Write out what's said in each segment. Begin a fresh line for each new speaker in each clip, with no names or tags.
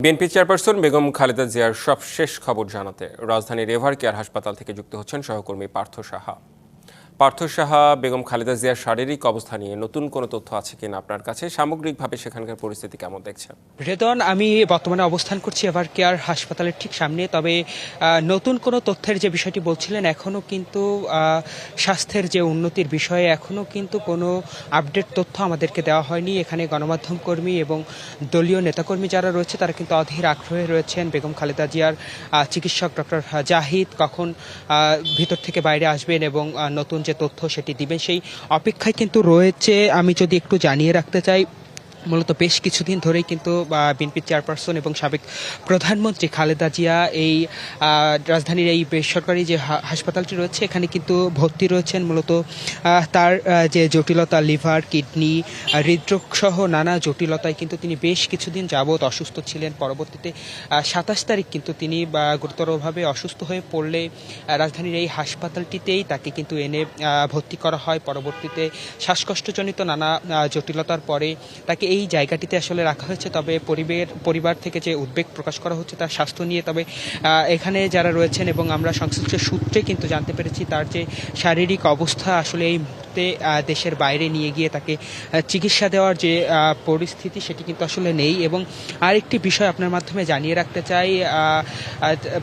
BNP chairperson Begum Khaleda জিয়ার সবশেষ খবর জানাতে রাজধানীর এভার কেয়ার হাসপাতাল থেকে যুক্ত হচ্ছেন সহকর্মী পার্থ সাহা। পার্থ সাহা, বেগম খালেদা জিয়ার শারীরিক অবস্থা নিয়ে নতুন কোনো তথ্য আছে কিনা আপনার কাছে? সামগ্রিকভাবে সেখানকার পরিস্থিতি কেমন দেখছেন?
রেদন, আমি বর্তমানে অবস্থান করছি এভার কেয়ার হাসপাতালের ঠিক সামনে। তবে নতুন কোনো তথ্যের যে বিষয়টি বলছিলেন, এখনও কিন্তু স্বাস্থ্যের যে উন্নতির বিষয়ে এখনও কিন্তু কোনো আপডেট তথ্য আমাদেরকে দেওয়া হয়নি। এখানে গণমাধ্যম কর্মী এবং দলীয় নেতাকর্মী যারা রয়েছে তারা কিন্তু অধীর আগ্রহে রয়েছেন বেগম খালেদা জিয়ার চিকিৎসক ডক্টর জাহিদ কখন ভিতর থেকে বাইরে আসবেন এবং নতুন যে তথ্য সেটি দিবেন, সেই অপেক্ষায় কিন্তু রয়েছে। আমি যদি একটু জানিয়ে রাখতে চাই, মূলত বেশ কিছুদিন ধরেই কিন্তু বিএনপি চেয়ারপারসন এবং সাবেক প্রধানমন্ত্রী খালেদা জিয়া এই রাজধানীর এই বেসরকারি যে হাসপাতালটি রয়েছে এখানে কিন্তু ভর্তি রয়েছেন। মূলত তার যে জটিলতা, লিভার, কিডনি, হৃদরোগ সহ নানা জটিলতায় কিন্তু তিনি বেশ কিছুদিন যাবৎ অসুস্থ ছিলেন। পরবর্তীতে 27 তারিখ কিন্তু তিনি গুরুতরভাবে অসুস্থ হয়ে পড়লে রাজধানীর এই হাসপাতালটিতেই তাকে কিন্তু এনে ভর্তি করা হয়। পরবর্তীতে শ্বাসকষ্টজনিত নানা জটিলতার পরে তাকে এই জায়গাটিতে আসলে রাখা হয়েছে। তবে পরিবার থেকে যে উদ্বেগ প্রকাশ করা হচ্ছে তার স্বাস্থ্য নিয়ে, তবে এখানে যারা রয়েছেন এবং আমরা সংশ্লিষ্ট সূত্রে কিন্তু জানতে পেরেছি তার যে শারীরিক অবস্থা আসলে এই মুহূর্তে দেশের বাইরে নিয়ে গিয়ে তাকে চিকিৎসা দেওয়ার যে পরিস্থিতি সেটি কিন্তু আসলে নেই। এবং আরেকটি বিষয় আপনার মাধ্যমে জানিয়ে রাখতে চাই,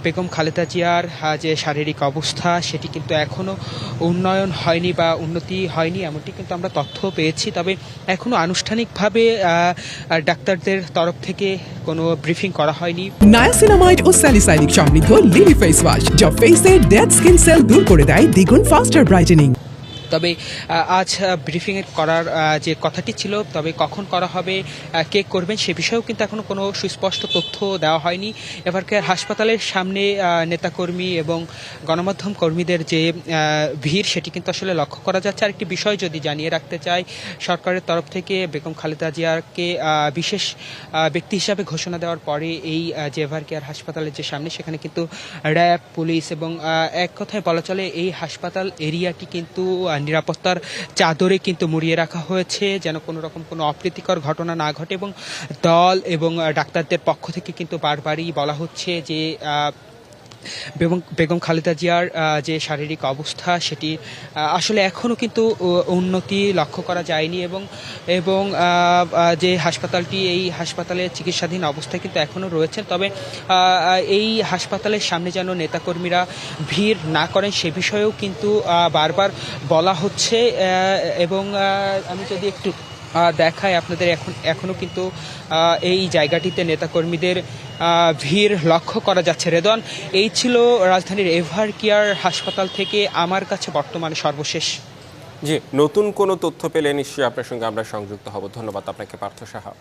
বেগম খালেদা জিয়ার যে শারীরিক অবস্থা সেটি কিন্তু এখনও উন্নয়ন হয়নি বা উন্নতি হয়নি, এমনটি কিন্তু আমরা তথ্য পেয়েছি। তবে এখনও আনুষ্ঠানিকভাবে ডাক্তারদের তরফ থেকে কোনো ব্রিফিং করা হয়নি।
নায়াসিনামাইড ও স্যালিসাইলিক সমৃদ্ধ লিলি ফেস ওয়াশ যা ফেসের ডেড স্কিন সেল দূর করে দেয় দ্বিগুণ ফাস্টার ব্রাইটেনিং।
তবে আজ ব্রিফিংয়ের করার যে কথাটি ছিল, তবে কখন করা হবে, কে করবেন সে বিষয়েও কিন্তু এখনও কোনো সুস্পষ্ট তথ্য দেওয়া হয়নি। এভার কেয়ার হাসপাতালের সামনে নেতাকর্মী এবং গণমাধ্যম কর্মীদের যে ভিড় সেটি কিন্তু আসলে লক্ষ্য করা যাচ্ছে। আরেকটি বিষয় যদি জানিয়ে রাখতে চাই, সরকারের তরফ থেকে বেগম খালেদা জিয়াকে বিশেষ ব্যক্তি হিসাবে ঘোষণা দেওয়ার পরে এই যে এভার কেয়ার হাসপাতালের যে সামনে সেখানে কিন্তু র্যাব, পুলিশ এবং এক কথায় বলা চলে এই হাসপাতাল এরিয়াটি কিন্তু নিরাপত্তার চাদরে কিন্তু মুড়িয়ে রাখা হয়েছে যেন কোনো রকম কোনো অপ্রীতিকর ঘটনা না ঘটে। এবং দল এবং ডাক্তারদের পক্ষ থেকে কিন্তু বারবারই বলা হচ্ছে যে বেগম খালেদা জিয়ার যে শারীরিক অবস্থা সেটি আসলে এখনও কিন্তু উন্নতি লক্ষ্য করা যায়নি এবং যে হাসপাতালটি, এই হাসপাতালে চিকিৎসাধীন অবস্থায় কিন্তু এখনও রয়েছেন। তবে এই হাসপাতালের সামনে যেন নেতাকর্মীরা ভিড় না করেন সে বিষয়েও কিন্তু বারবার বলা হচ্ছে। এবং আমি যদি একটু দেখাই আপনাদের, এখনও কিন্তু এই জায়গাটিতে নেতাকর্মীদের ভিড় লক্ষ্য করা যাচ্ছে। রেদন, এই ছিল রাজধানীর এভার কেয়ার হাসপাতাল থেকে আমার কাছে বর্তমানে সর্বশেষ।
জি, নতুন কোনো তথ্য পেলে নিশ্চয়ই আপনার সঙ্গে আমরা সংযুক্ত হব। ধন্যবাদ আপনাকে পার্থ সাহা।